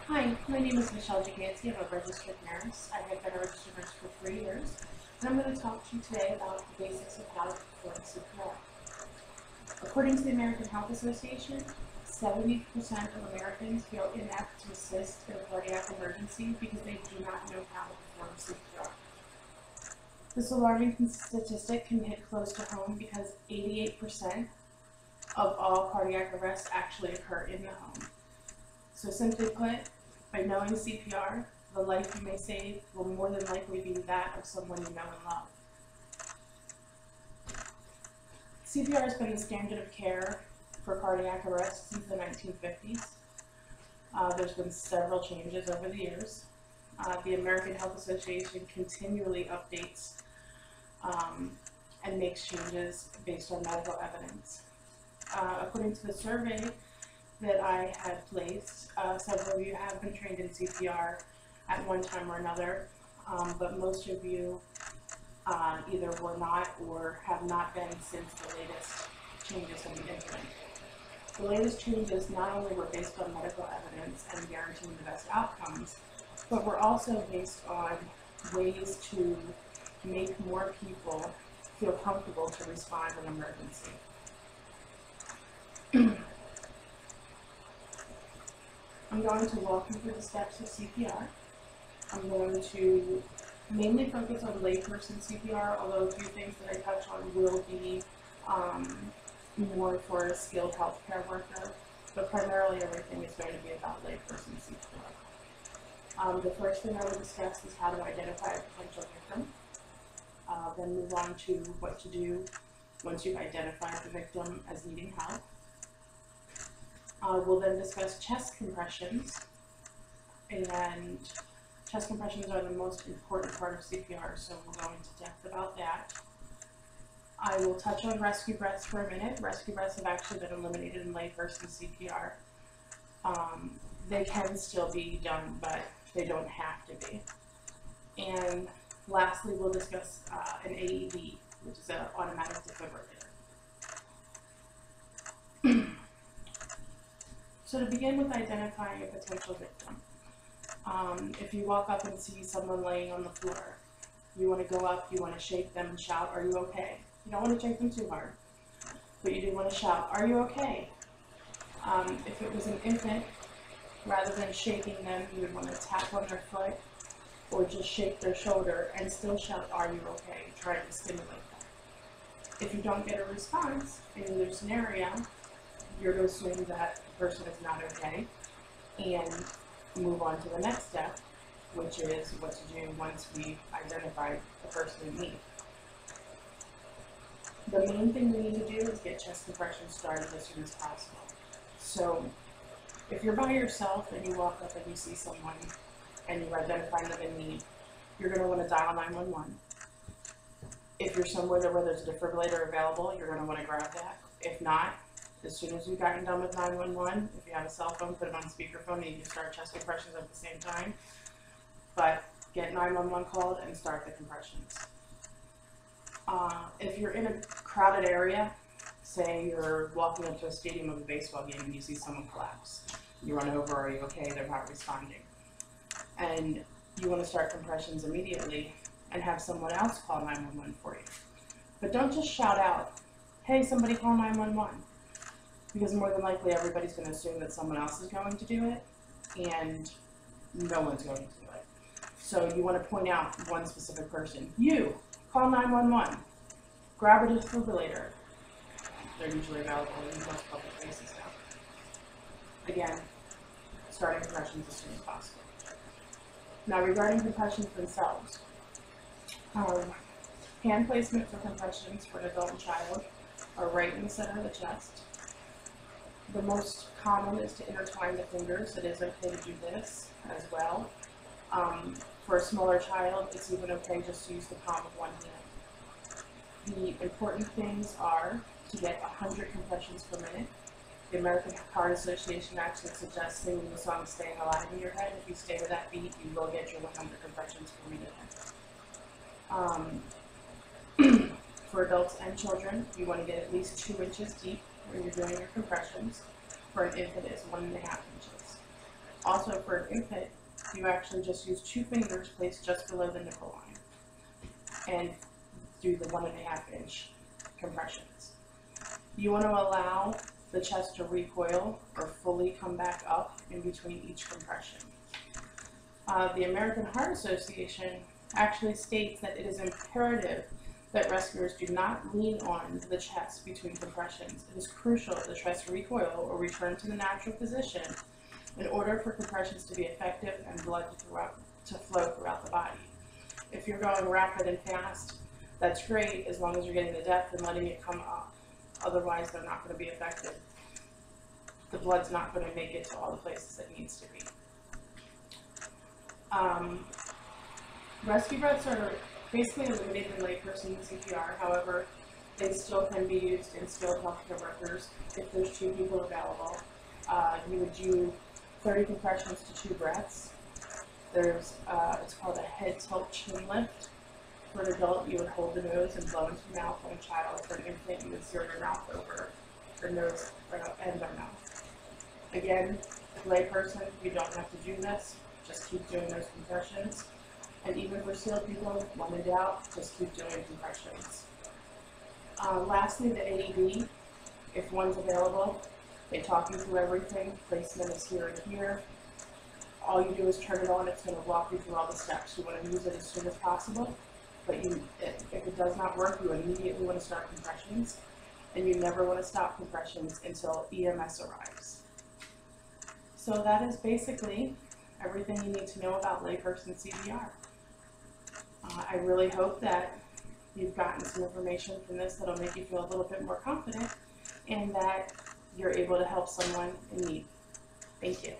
Hi, my name is Michelle Giganti. I'm a registered nurse. I have been a registered nurse for 3 years, and I'm going to talk to you today about the basics of how to perform CPR. According to the American Heart Association, 70% of Americans feel inept to assist in a cardiac emergency because they do not know how to perform CPR. This alarming statistic can hit close to home because 88% of all cardiac arrests actually occur in the home. So simply put, by knowing CPR, the life you may save will more than likely be that of someone you know and love. CPR has been the standard of care for cardiac arrest since the 1950s. There's been several changes over the years. The American Heart Association continually updates and makes changes based on medical evidence. According to the survey that I had placed, several of you have been trained in CPR at one time or another, but most of you either were not or have not been since the latest changes have been implemented. The latest changes not only were based on medical evidence and guaranteeing the best outcomes, but were also based on ways to make more people feel comfortable to respond in an emergency. I'm going to walk you through the steps of CPR. I'm going to mainly focus on layperson CPR, although a few things that I touch on will be more for a skilled healthcare worker, but primarily everything is going to be about layperson CPR. The first thing I will discuss is how to identify a potential victim, then move on to what to do once you've identified the victim as needing help. We'll then discuss chest compressions, and chest compressions are the most important part of CPR, so we'll go into depth about that. I will touch on rescue breaths for a minute. Rescue breaths have actually been eliminated in layperson CPR. They can still be done, but they don't have to be. And lastly, we'll discuss an AED, which is an automatic defibrillator. So to begin with identifying a potential victim, if you walk up and see someone laying on the floor, you want to go up, you want to shake them and shout, "Are you okay?" You don't want to shake them too hard, but you do want to shout, "Are you okay?" If it was an infant, rather than shaking them, you would want to tap on their foot or just shake their shoulder and still shout, "Are you okay?" Trying to stimulate them. If you don't get a response in either scenario, you're to assume that the person is not okay and move on to the next step, which is what to do once we identify the person in need. The main thing we need to do is get chest compression started as soon as possible. So if you're by yourself and you walk up and you see someone and you identify them in need, you're going to want to dial 911. If you're somewhere where there's a defibrillator available, you're going to want to grab that. If not, as soon as you've gotten done with 911, if you have a cell phone, put it on speakerphone and you can start chest compressions at the same time. But get 911 called and start the compressions. If you're in a crowded area, say you're walking up to a stadium of a baseball game and you see someone collapse, you run over, "Are you okay?" They're not responding. And you want to start compressions immediately and have someone else call 911 for you. But don't just shout out, "Hey, somebody call 911. Because more than likely everybody's going to assume that someone else is going to do it, and no one's going to do it. So you want to point out one specific person. "You, call 911. Grab a defibrillator." They're usually available in most public places now. Again, starting compressions as soon as possible. Now regarding compressions themselves, hand placement for compressions for an adult and child are right in the center of the chest. The most common is to intertwine the fingers. It is okay to do this as well. For a smaller child, it's even okay just to use the palm of one hand. The important things are to get 100 compressions per minute. The American Heart Association actually suggests singing the song "Staying Alive" in your head. If you stay to that beat, you will get your 100 compressions per minute. For adults and children, you want to get at least 2 inches deep when you're doing your compressions. For an infant, it's 1.5 inches. Also, for an infant, you actually just use 2 fingers placed just below the nipple line and do the 1.5 inch compressions. You want to allow the chest to recoil or fully come back up in between each compression. The American Heart Association actually states that it is imperative that rescuers do not lean on the chest between compressions. It is crucial that the chest recoil or return to the natural position in order for compressions to be effective and blood to flow throughout the body. If you're going rapid and fast, that's great as long as you're getting the depth and letting it come up. Otherwise, they're not going to be effective. The blood's not going to make it to all the places it needs to be. Rescue breaths are basically eliminated in layperson CPR. However, they still can be used in skilled healthcare workers if there's 2 people available. You would do 30 compressions to 2 breaths. There's it's called a head tilt chin lift. For an adult, you would hold the nose and blow into the mouth. For a child, for an infant, you would steer your mouth over their nose and their mouth. Again, as a layperson, you don't have to do this. Just keep doing those compressions. And even for skilled people, when in doubt, just keep doing compressions. Lastly, the AED, if one's available, they talk you through everything. Placement is here and here. All you do is turn it on. It's going to walk you through all the steps. You want to use it as soon as possible. But if it does not work, you immediately want to start compressions. And you never want to stop compressions until EMS arrives. So that is basically everything you need to know about layperson CPR. I really hope that you've gotten some information from this that'll make you feel a little bit more confident and that you're able to help someone in need. Thank you.